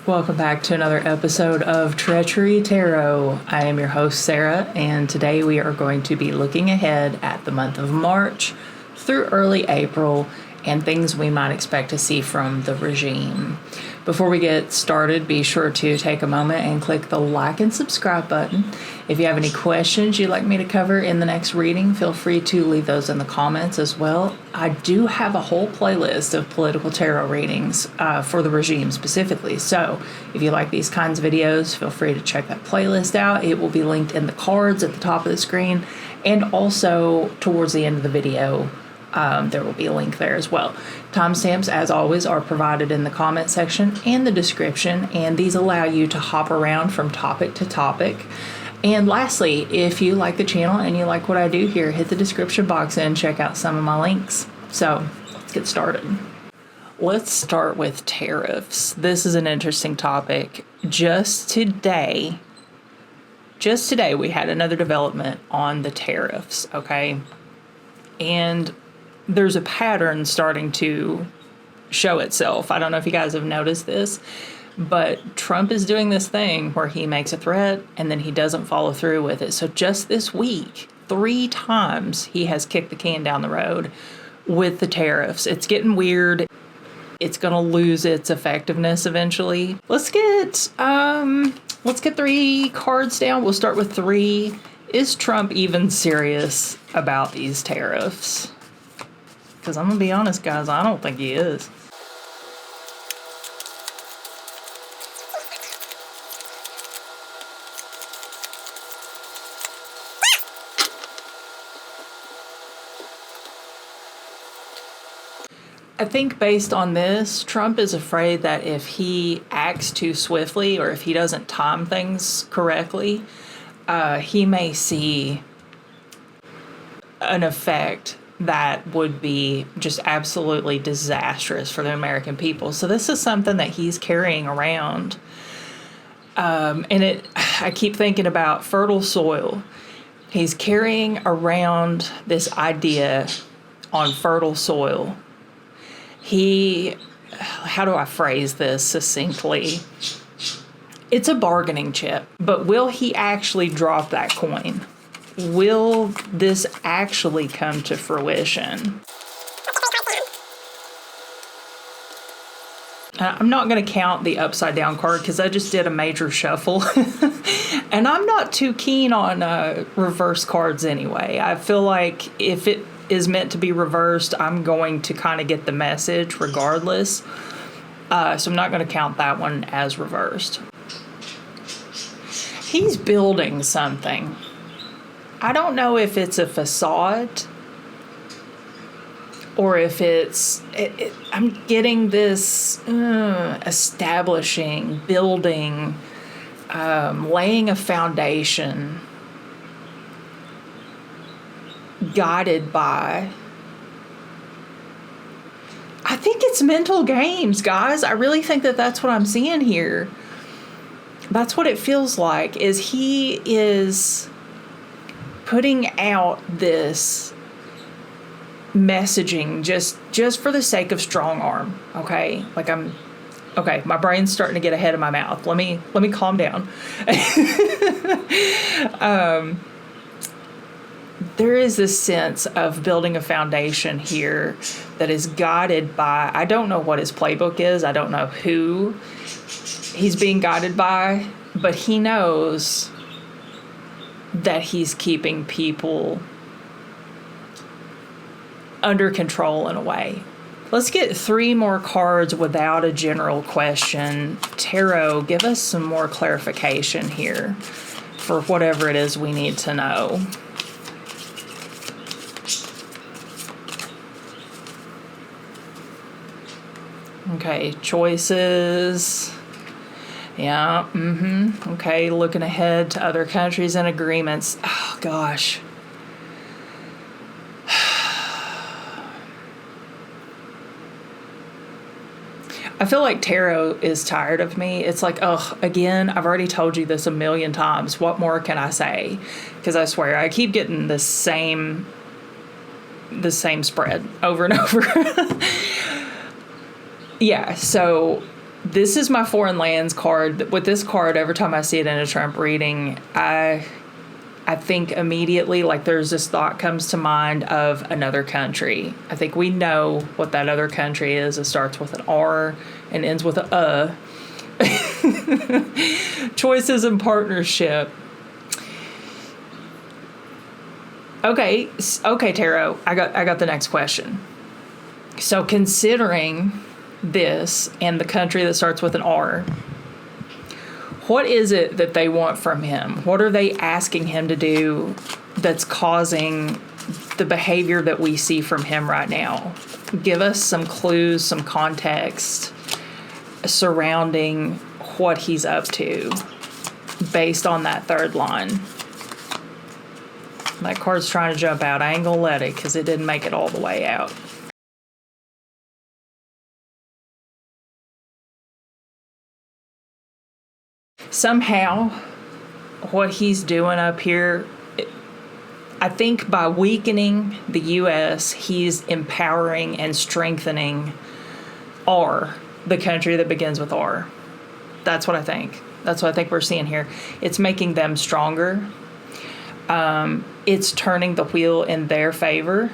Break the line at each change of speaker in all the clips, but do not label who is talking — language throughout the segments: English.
Welcome back to another episode of Treachery Tarot. I am your host, Sarah, and today we are going to be looking ahead at the month of March through early April and things we might expect to see from the regime. Before we get started, be sure to take a moment and click the like and subscribe button. If you have any questions you'd like me to cover in the next reading, feel free to leave those in the comments as well. I do have a whole playlist of political tarot readings for the regime specifically. So if you like these kinds of videos, feel free to check that playlist out. It will be linked in the cards at the top of the screen and also towards the end of the video. There will be a link there as well. Timestamps, as always, are provided in the comment section and the description, and these allow you to hop around from topic to topic. And lastly, if you like the channel and you like what I do here, hit the description box and check out some of my links. So let's get started. Let's start with tariffs. This is an interesting topic. Just today, we had another development on the tariffs, okay? And there's a pattern starting to show itself. I don't know if you guys have noticed this, but Trump is doing this thing where he makes a threat and then he doesn't follow through with it. So just this week, 3 times he has kicked the can down the road with the tariffs. It's getting weird. It's going to lose its effectiveness eventually. Let's get 3 cards down. We'll start with 3. Is Trump even serious about these tariffs? Because I'm going to be honest, guys, I don't think he is. I think based on this, Trump is afraid that if he acts too swiftly or if he doesn't time things correctly, he may see an effect that would be just absolutely disastrous for the American people. So this is something that he's carrying around. I keep thinking about fertile soil. He's carrying around this idea on fertile soil. How do I phrase this succinctly? It's a bargaining chip, but will he actually drop that coin? Will this actually come to fruition? I'm not going to count the upside down card because I just did a major shuffle. And I'm not too keen on reverse cards anyway. I feel like if it is meant to be reversed, I'm going to kind of get the message regardless. So I'm not going to count that one as reversed. He's building something. I don't know if it's a facade or if I'm getting this establishing, building, laying a foundation, guided by. I think it's mental games, guys. I really think that that's what I'm seeing here. That's what it feels like, is he is putting out this messaging just for the sake of strong arm, okay? Okay, my brain's starting to get ahead of my mouth. Let me calm down. There is this sense of building a foundation here that is guided by, I don't know what his playbook is. I don't know who he's being guided by, but he knows that he's keeping people under control in a way. Let's get 3 more cards without a general question. Tarot, give us some more clarification here for whatever it is we need to know. Okay, choices. Yeah, okay, looking ahead to other countries and agreements. Oh, gosh. I feel like tarot is tired of me. It's like, again, I've already told you this a million times. What more can I say? Because I swear, I keep getting the same spread over and over. Yeah, so This is my foreign lands card. With this card, every time I see it in a Trump reading, I think immediately, like, there's this thought comes to mind of another country. I think we know what that other country is. It starts with an R and ends with a. Choices and partnership. Okay, Tarot, I got the next question. So considering this and the country that starts with an R, what is it that they want from him? What are they asking him to do that's causing the behavior that we see from him right now? Give us some clues, some context surrounding what he's up to based on that third line. That card's trying to jump out. I ain't gonna let it because it didn't make it all the way out. Somehow, what he's doing up here, I think by weakening the U.S., he's empowering and strengthening R, the country that begins with R. That's what I think. That's what I think we're seeing here. It's making them stronger. It's turning the wheel in their favor.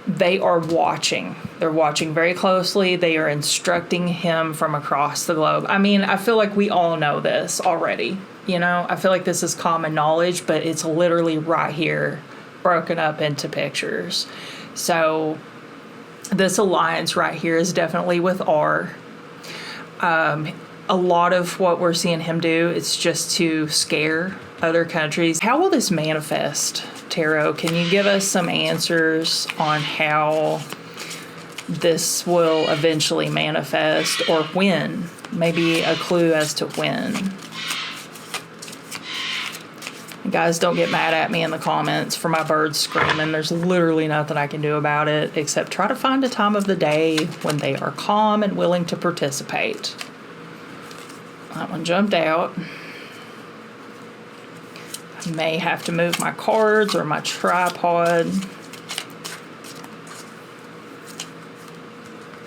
They are watching. They're watching very closely. They are instructing him from across the globe. I mean, I feel like we all know this already. You know, I feel like this is common knowledge, but it's literally right here, broken up into pictures. So this alliance right here is definitely with R. A lot of what we're seeing him do is just to scare other countries. How will this manifest, Tarot? Can you give us some answers on how this will eventually manifest, or when? Maybe a clue as to when. Guys, don't get mad at me in the comments for my birds screaming. There's literally nothing I can do about it except try to find a time of the day when they are calm and willing to participate. That one jumped out. I may have to move my cards or my tripod.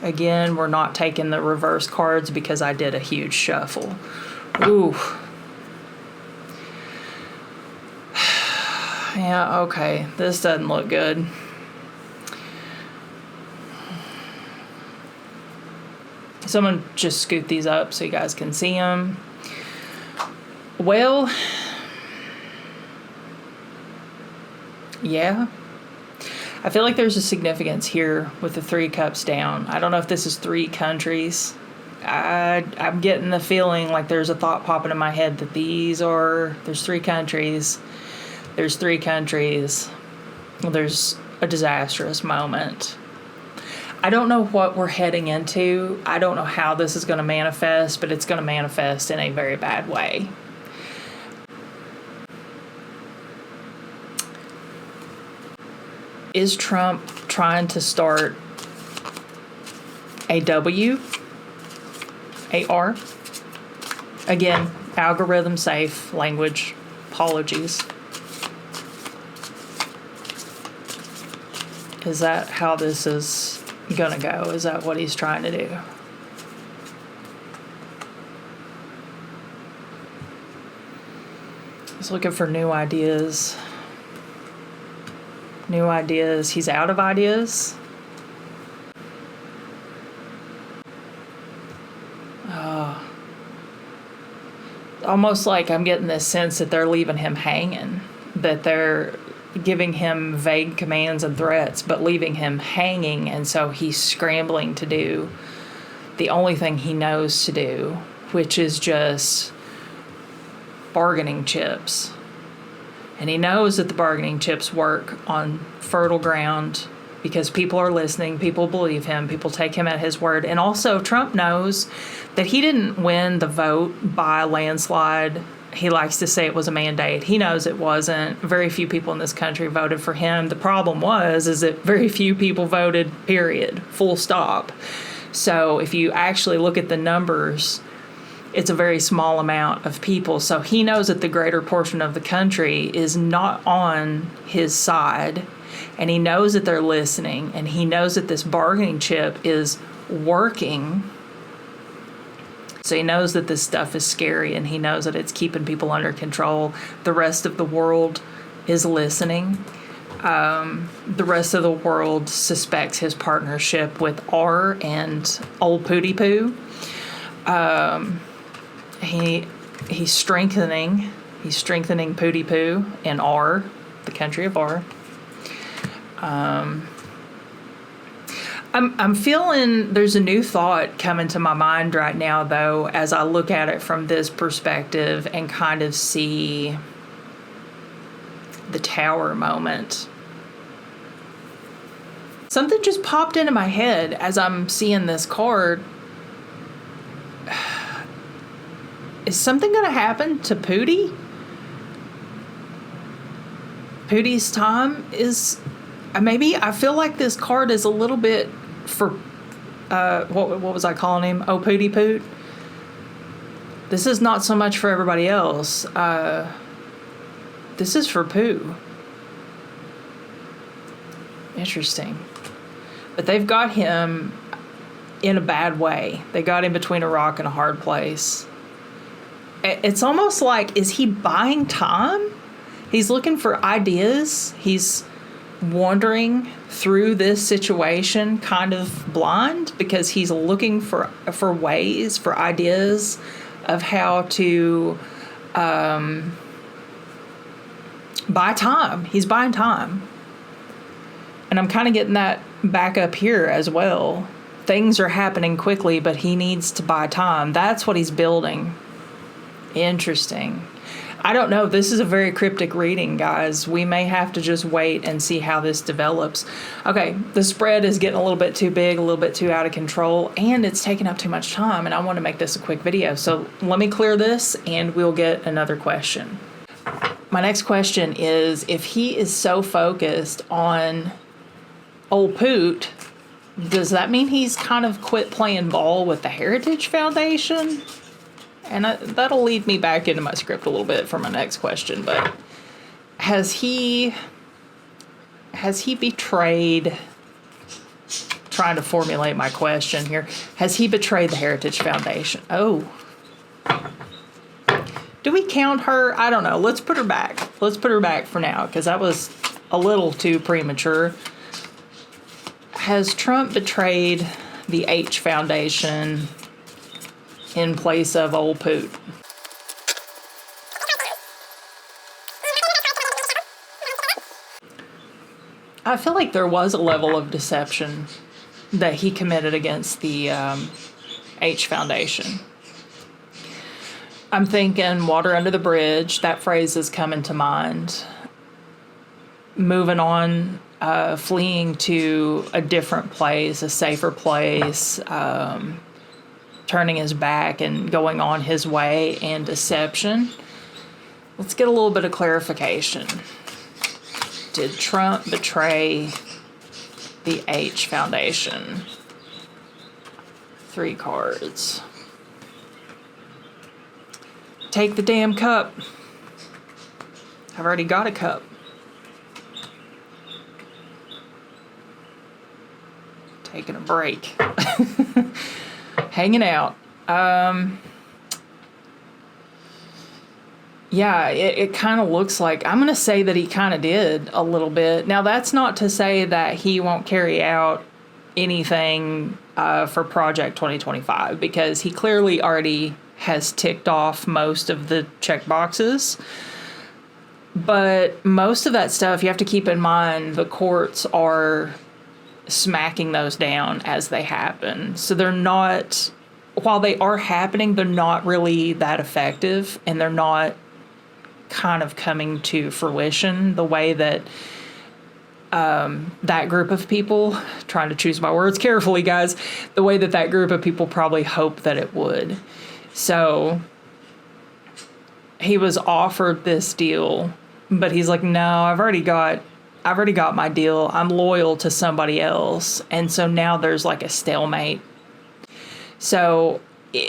Again, we're not taking the reverse cards because I did a huge shuffle. Ooh. Yeah, okay. This doesn't look good. Someone just scoot these up so you guys can see them. Well, yeah. I feel like there's a significance here with the 3 cups down. I don't know if this is 3 countries. I'm getting the feeling like there's a thought popping in my head that there's 3 countries. There's 3 countries. There's a disastrous moment. I don't know what we're heading into. I don't know how this is going to manifest, but it's going to manifest in a very bad way. Is Trump trying to start a W? A R? Again, algorithm safe language. Apologies. Is that how this is gonna go? Is that what he's trying to do? He's looking for new ideas. New ideas. He's out of ideas. Almost like I'm getting this sense that they're leaving him hanging, that they're giving him vague commands and threats, but leaving him hanging, and so he's scrambling to do the only thing he knows to do, which is just bargaining chips. And he knows that the bargaining chips work on fertile ground because people are listening, people believe him, people take him at his word. And also, Trump knows that he didn't win the vote by a landslide. He likes to say it was a mandate. He knows it wasn't. Very few people in this country voted for him. The problem is that very few people voted, period, full stop. So if you actually look at the numbers, it's a very small amount of people. So he knows that the greater portion of the country is not on his side. And he knows that they're listening. And he knows that this bargaining chip is working So he knows that this stuff is scary, and he knows that it's keeping people under control. The rest of the world is listening. The rest of the world suspects his partnership with R and old Pooty Poo. He's strengthening Pooty Poo in R, the country of R. I'm feeling there's a new thought coming to my mind right now, though, as I look at it from this perspective and kind of see the tower moment. Something just popped into my head as I'm seeing this card. Is something going to happen to Pooty? Pooty's time is... Maybe I feel like this card is a little bit for... what was I calling him? Oh, Pooty Poot? This is not so much for everybody else. This is for Pooh. Interesting. But they've got him in a bad way. They got him between a rock and a hard place. It's almost like, is he buying time? He's looking for ideas. He's wandering through this situation kind of blind because he's looking for ways, for ideas of how to buy time. He's buying time. And I'm kind of getting that back up here as well. Things are happening quickly, but he needs to buy time. That's what he's building. Interesting. I don't know. This is a very cryptic reading, guys. We may have to just wait and see how this develops. Okay, the spread is getting a little bit too big, a little bit too out of control, and it's taking up too much time, and I want to make this a quick video. So let me clear this, and we'll get another question. My next question is, if he is so focused on old Poot, does that mean he's kind of quit playing ball with the Heritage Foundation? And that'll lead me back into my script a little bit for my next question, but has he betrayed, trying to formulate my question here, has he betrayed the Heritage Foundation? Oh. Do we count her? I don't know. Let's put her back. Let's put her back for now, because that was a little too premature. Has Trump betrayed the H Foundation in place of old Poot? I feel like there was a level of deception that he committed against the H Foundation. I'm thinking water under the bridge. That phrase is coming to mind. Moving on, fleeing to a different place, a safer place, turning his back and going on his way, and deception. Let's get a little bit of clarification. Did Trump betray the H Foundation? 3 cards. Take the damn cup. I've already got a cup. Taking a break. Hanging out. Yeah, it kind of looks like, I'm going to say that he kind of did a little bit. Now, that's not to say that he won't carry out anything for Project 2025, because he clearly already has ticked off most of the check boxes. But most of that stuff, you have to keep in mind, the courts are smacking those down as they happen. So they're not, while they are happening, they're not really that effective, and they're not kind of coming to fruition the way that that group of people, trying to choose my words carefully, guys, the way that that group of people probably hoped that it would. So he was offered this deal, but he's like, no, I've already got my deal. I'm loyal to somebody else. And so now there's like a stalemate. So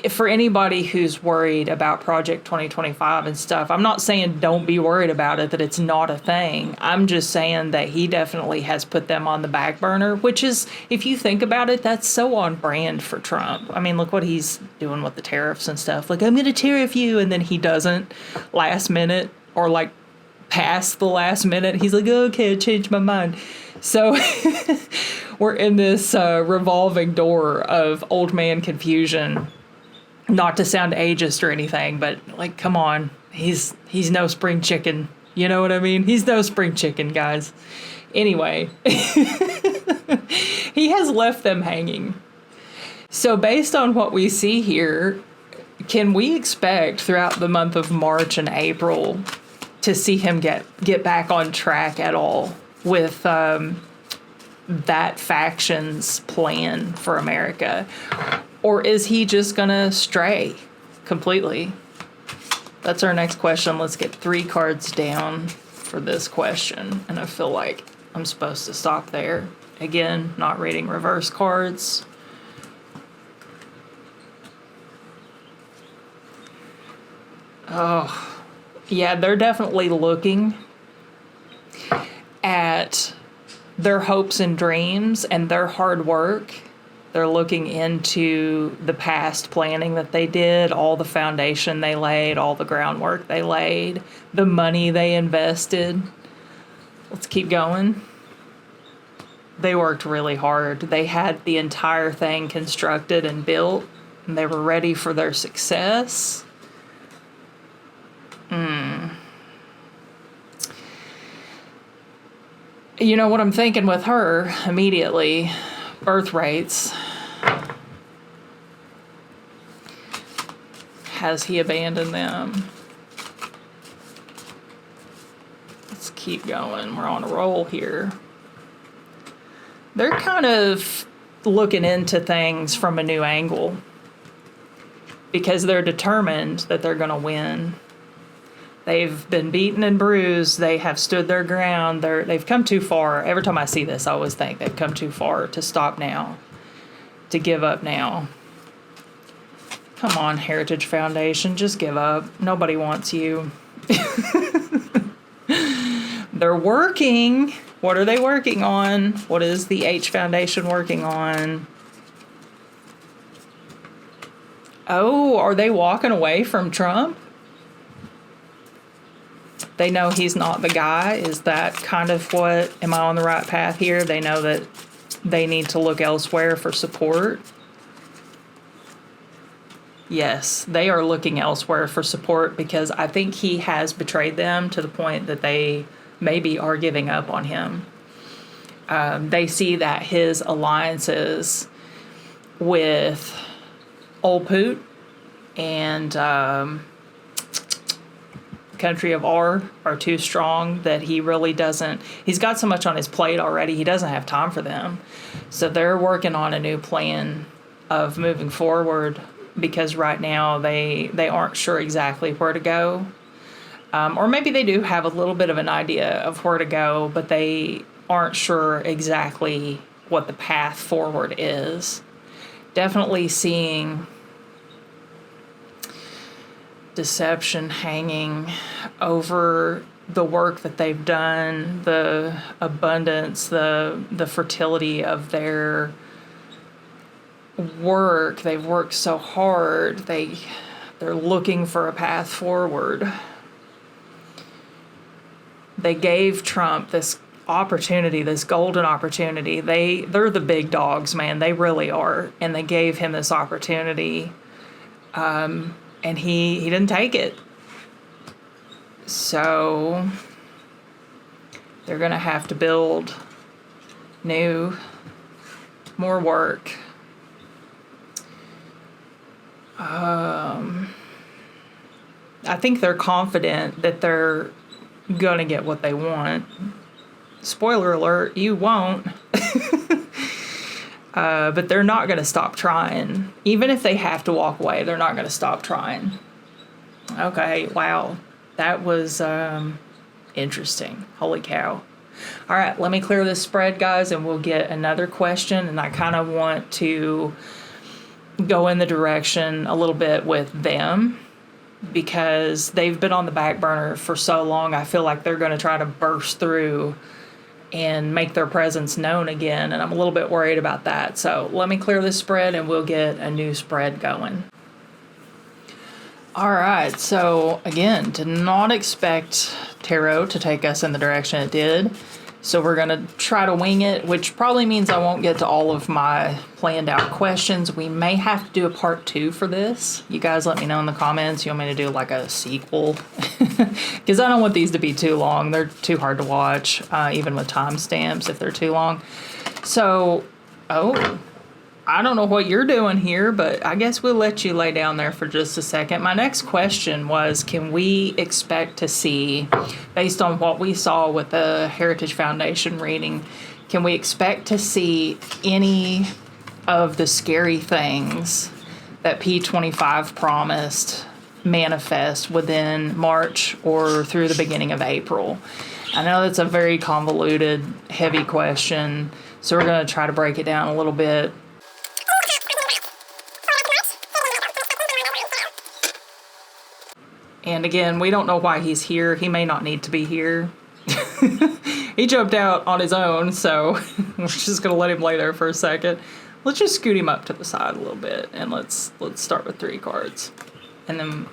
for anybody who's worried about Project 2025 and stuff, I'm not saying don't be worried about it, that it's not a thing. I'm just saying that he definitely has put them on the back burner, which is, if you think about it, that's so on brand for Trump. I mean, look what he's doing with the tariffs and stuff. Like, I'm going to tariff you, and then he doesn't last minute or like past the last minute. He's like, okay, I changed my mind. So we're in this revolving door of old man confusion. Not to sound ageist or anything, but like, come on, he's no spring chicken. You know what I mean? He's no spring chicken, guys. Anyway, he has left them hanging. So based on what we see here, can we expect throughout the month of March and April to see him get back on track at all with that faction's plan for America? Or is he just going to stray completely? That's our next question. Let's get 3 cards down for this question. And I feel like I'm supposed to stop there. Again, not reading reverse cards. Oh, yeah, they're definitely looking at their hopes and dreams and their hard work. They're looking into the past planning that they did, all the foundation they laid, all the groundwork they laid, the money they invested. Let's keep going. They worked really hard. They had the entire thing constructed and built, and they were ready for their success. You know what I'm thinking with her immediately? Birth rates. Has he abandoned them? Let's keep going. We're on a roll here. They're kind of looking into things from a new angle because they're determined that they're going to win. They've been beaten and bruised. They have stood their ground. They've come too far. Every time I see this, I always think they've come too far to stop now, to give up now. Come on, Heritage Foundation, just give up. Nobody wants you. They're working. What are they working on? What is the H Foundation working on? Oh, are they walking away from Trump? They know he's not the guy. Is that kind of what, am I on the right path here? They know that they need to look elsewhere for support. Yes, they are looking elsewhere for support because I think he has betrayed them to the point that they maybe are giving up on him. They see that his alliances with Old Poot and Country of R are too strong, that he really doesn't, he's got so much on his plate already, he doesn't have time for them. So they're working on a new plan of moving forward because right now they aren't sure exactly where to go. Or maybe they do have a little bit of an idea of where to go, but they aren't sure exactly what the path forward is. Definitely seeing deception hanging over the work that they've done, the abundance, the fertility of their work. They've worked so hard. They're looking for a path forward. They gave Trump this opportunity, this golden opportunity. They're the big dogs, man. They really are. And they gave him this opportunity. And he didn't take it. So they're going to have to build more work. I think they're confident that they're going to get what they want. Spoiler alert, you won't. But they're not going to stop trying. Even if they have to walk away, they're not going to stop trying. Okay, wow. That was interesting. Holy cow. All right, let me clear this spread, guys, and we'll get another question. And I kind of want to go in the direction a little bit with them, because they've been on the back burner for so long. I feel like they're going to try to burst through and make their presence known again, and I'm a little bit worried about that. So let me clear this spread and we'll get a new spread going. All right, so again, did not expect tarot to take us in the direction it did. So we're going to try to wing it, which probably means I won't get to all of my planned out questions. We may have to do a part 2 for this. You guys let me know in the comments. You want me to do like a sequel? Because I don't want these to be too long. They're too hard to watch, even with timestamps if they're too long. So, I don't know what you're doing here, but I guess we'll let you lay down there for just a second. My next question was, can we expect to see, based on what we saw with the Heritage Foundation reading, can we expect to see any of the scary things that P25 promised manifest within March or through the beginning of April? I know that's a very convoluted, heavy question, so we're going to try to break it down a little bit. And again, we don't know why he's here. He may not need to be here. He jumped out on his own, so we're just going to let him lay there for a second. Let's just scoot him up to the side a little bit, and let's start with 3 cards. And then,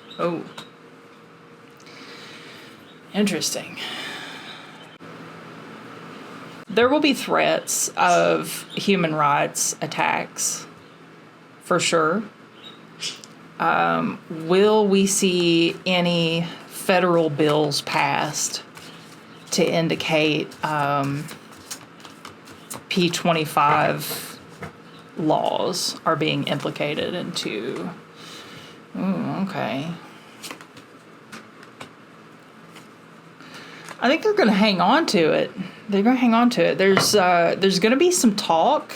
interesting. There will be threats of human rights attacks, for sure. Will we see any federal bills passed to indicate P25 laws are being implicated into? Okay. I think they're going to hang on to it. They're going to hang on to it. There's going to be some talk.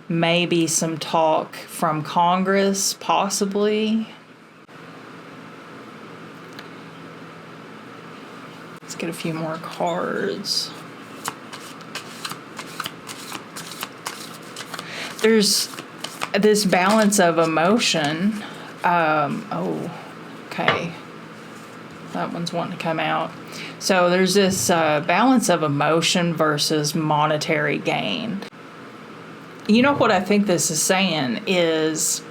Maybe some talk from Congress, possibly. Let's get a few more cards. There's this balance of emotion. Okay. That one's wanting to come out. So there's this balance of emotion versus monetary gain. You know what I think this is saying is,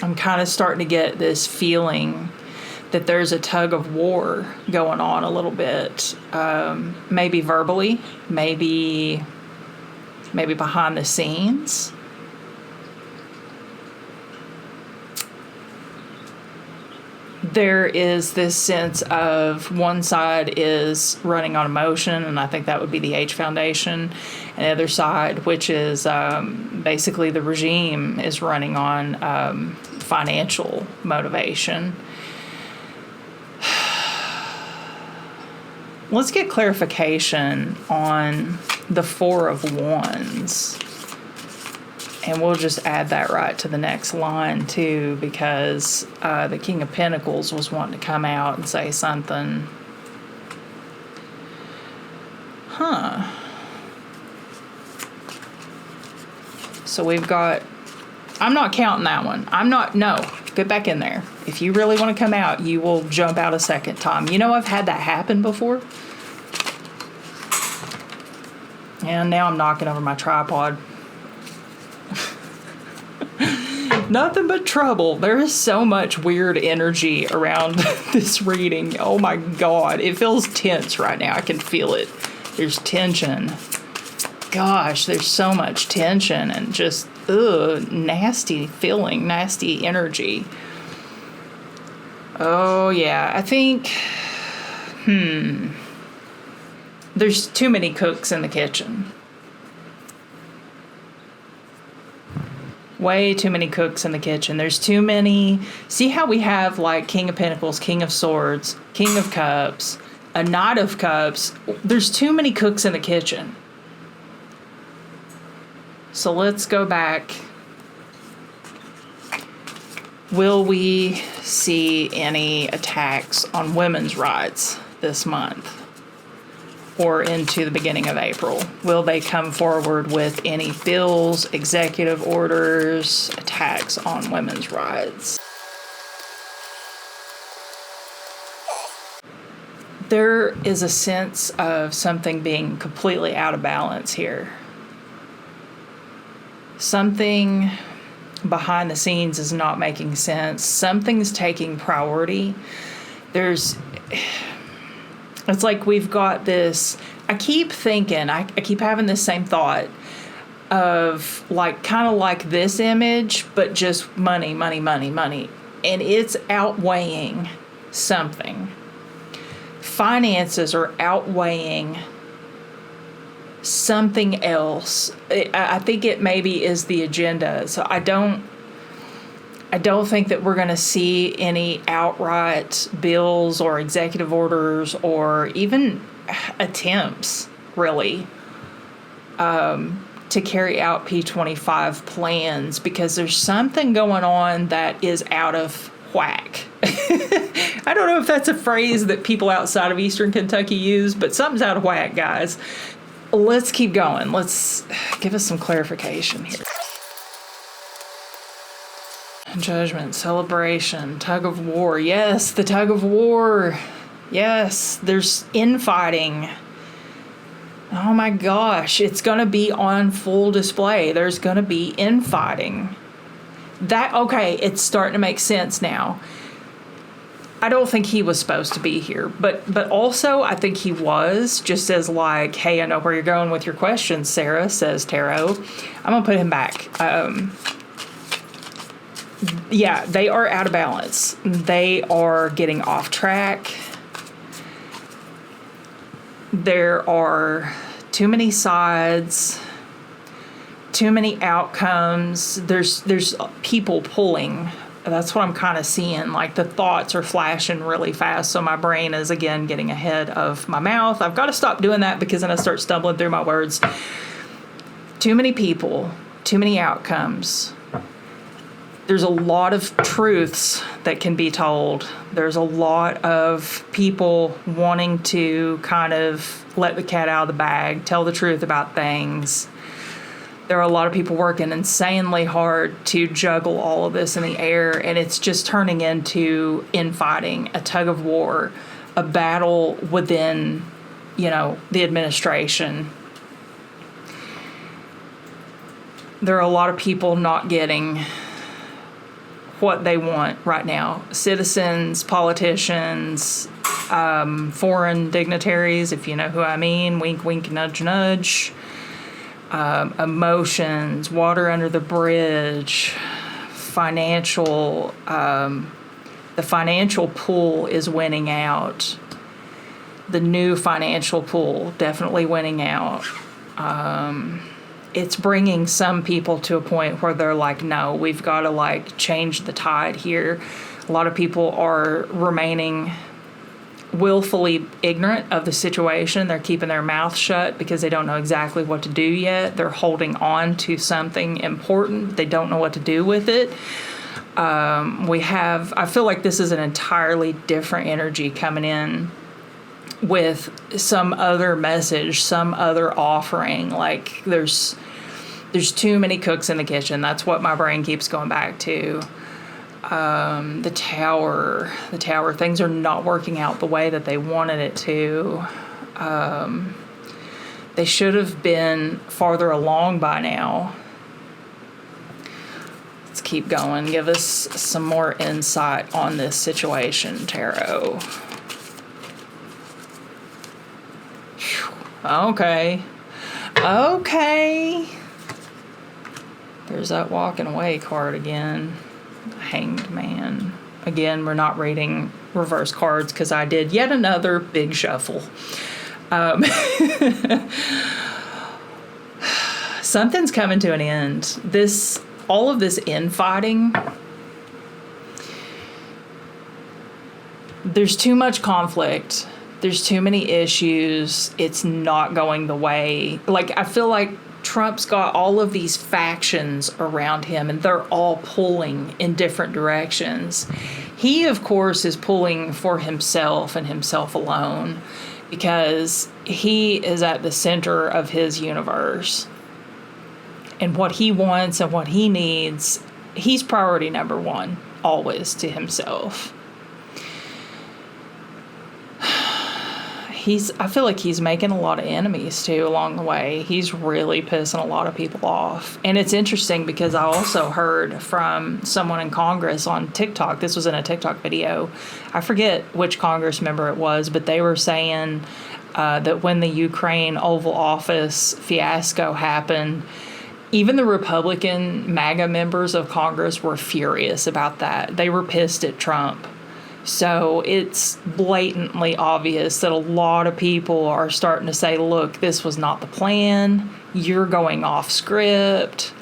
I'm kind of starting to get this feeling that there's a tug of war going on a little bit. Maybe verbally, maybe behind the scenes. There is this sense of one side is running on emotion, and I think that would be the H Foundation, and the other side, which is basically the regime, is running on financial motivation. Let's get clarification on the 4 of Wands. And we'll just add that right to the next line, too, because the King of Pentacles was wanting to come out and say something. So we've got... I'm not counting that one. No, get back in there. If you really want to come out, you will jump out a second time. You know, I've had that happen before. And now I'm knocking over my tripod. Nothing but trouble. There is so much weird energy around this reading. Oh my God. It feels tense right now. I can feel it. There's tension. Gosh, there's so much tension and just, nasty feeling, nasty energy. Oh yeah, I think, there's too many cooks in the kitchen. Way too many cooks in the kitchen. There's too many. See how we have like King of Pentacles, King of Swords, King of Cups, a Knight of Cups. There's too many cooks in the kitchen. So let's go back. Will we see any attacks on women's rights this month? or into the beginning of April? Will they come forward with any bills, executive orders, attacks on women's rights? There is a sense of something being completely out of balance here. Something behind the scenes is not making sense. Something's taking priority. It's like we've got this, I keep thinking, I keep having this same thought of like, kind of like this image, but just money, money, money, money. And it's outweighing something. Finances are outweighing something else. I think it maybe is the agenda. So I don't think that we're going to see any outright bills or executive orders or even attempts, really, to carry out P25 plans, because there's something going on that is out of whack. I don't know if that's a phrase that people outside of Eastern Kentucky use, but something's out of whack, guys. Let's keep going. Let's give us some clarification here. Judgment, celebration, tug of war. Yes, the tug of war. Yes, there's infighting. Oh my gosh, it's going to be on full display. There's going to be infighting. Okay, it's starting to make sense now. I don't think he was supposed to be here, but also I think he was, just as like, hey, I know where you're going with your questions, Sarah, says Tarot. I'm going to put him back. Yeah, they are out of balance. They are getting off track. There are too many sides, too many outcomes. There's people pulling. That's what I'm kind of seeing. Like the thoughts are flashing really fast. So my brain is again getting ahead of my mouth. I've got to stop doing that because then I start stumbling through my words. Too many people, too many outcomes. There's a lot of truths that can be told. There's a lot of people wanting to kind of let the cat out of the bag, tell the truth about things. There are a lot of people working insanely hard to juggle all of this in the air, and it's just turning into infighting, a tug of war, a battle within, the administration. There are a lot of people not getting what they want right now. Citizens, politicians, foreign dignitaries, if you know who I mean, wink, wink, nudge, nudge. Emotions, water under the bridge, financial, the financial pool is winning out. The new financial pool definitely winning out. It's bringing some people to a point where they're like, no, we've got to change the tide here. A lot of people are remaining willfully ignorant of the situation. They're keeping their mouth shut because they don't know exactly what to do yet. They're holding on to something important. They don't know what to do with it. I feel like this is an entirely different energy coming in with some other message, some other offering. Like there's too many cooks in the kitchen. That's what my brain keeps going back to. The tower, things are not working out the way that they wanted it to. They should have been farther along by now. Let's keep going. Give us some more insight on this situation, Tarot. Okay. There's that walking away card again. Hanged Man. Again, we're not reading reverse cards because I did yet another big shuffle. Something's coming to an end. All of this infighting, there's too much conflict. There's too many issues. It's not going the way. I feel like Trump's got all of these factions around him, and they're all pulling in different directions. He, of course, is pulling for himself and himself alone. because he is at the center of his universe. And what he wants and what he needs, he's priority number one, always to himself. I feel like he's making a lot of enemies too along the way. He's really pissing a lot of people off. And it's interesting because I also heard from someone in Congress on TikTok. This was in a TikTok video. I forget which Congress member it was, but they were saying that when the Ukraine Oval Office fiasco happened, even the Republican MAGA members of Congress were furious about that. They were pissed at Trump. So it's blatantly obvious that a lot of people are starting to say, look, this was not the plan. You're going off script.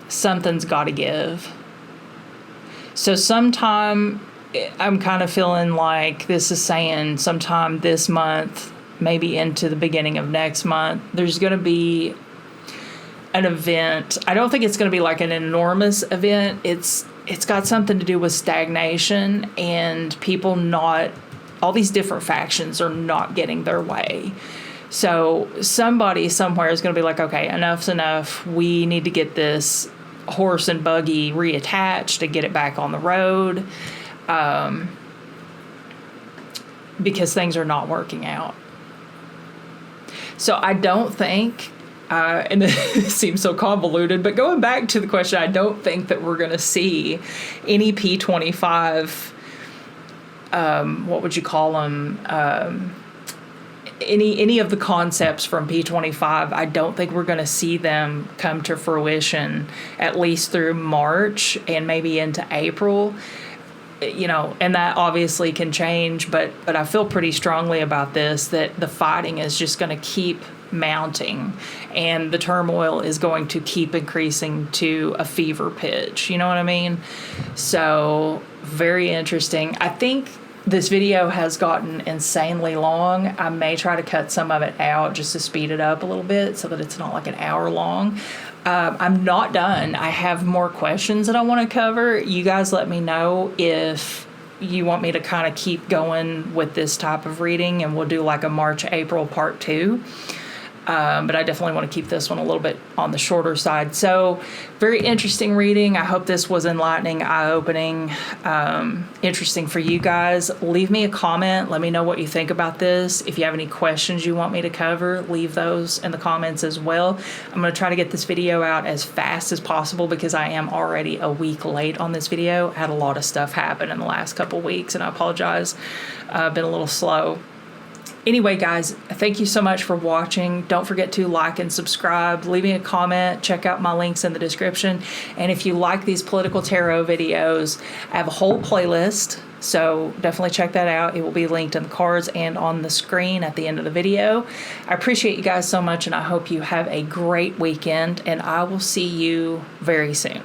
Something's got to give. So sometime, I'm kind of feeling like this is saying sometime this month, maybe into the beginning of next month, there's going to be an event. I don't think it's going to be like an enormous event. It's got something to do with stagnation and people all these different factions are not getting their way. So somebody somewhere is going to be like, okay, enough's enough. We need to get this horse and buggy reattached to get it back on the road, because things are not working out. So I don't think, and it seems so convoluted, but going back to the question, I don't think that we're going to see any P25, what would you call them, any of the concepts from P25. I don't think we're going to see them come to fruition, at least through March and maybe into April. And that obviously can change, but I feel pretty strongly about this, that the fighting is just going to keep mounting and the turmoil is going to keep increasing to a fever pitch. You know what I mean? So very interesting. I think this video has gotten insanely long. I may try to cut some of it out just to speed it up a little bit so that it's not like an hour long. I'm not done. I have more questions that I want to cover. You guys let me know if you want me to kind of keep going with this type of reading, and we'll do like a March, April part 2. But I definitely want to keep this one a little bit on the shorter side. So very interesting reading. I hope this was enlightening, eye-opening, interesting for you guys. Leave me a comment. Let me know what you think about this. If you have any questions you want me to cover, leave those in the comments as well. I'm going to try to get this video out as fast as possible because I am already a week late on this video. I had a lot of stuff happen in the last couple weeks, and I apologize. I've been a little slow. Anyway, guys, thank you so much for watching. Don't forget to like and subscribe. Leave me a comment. Check out my links in the description. And if you like these political tarot videos, I have a whole playlist, so definitely check that out. It will be linked in the cards and on the screen at the end of the video. I appreciate you guys so much, and I hope you have a great weekend, and I will see you very soon.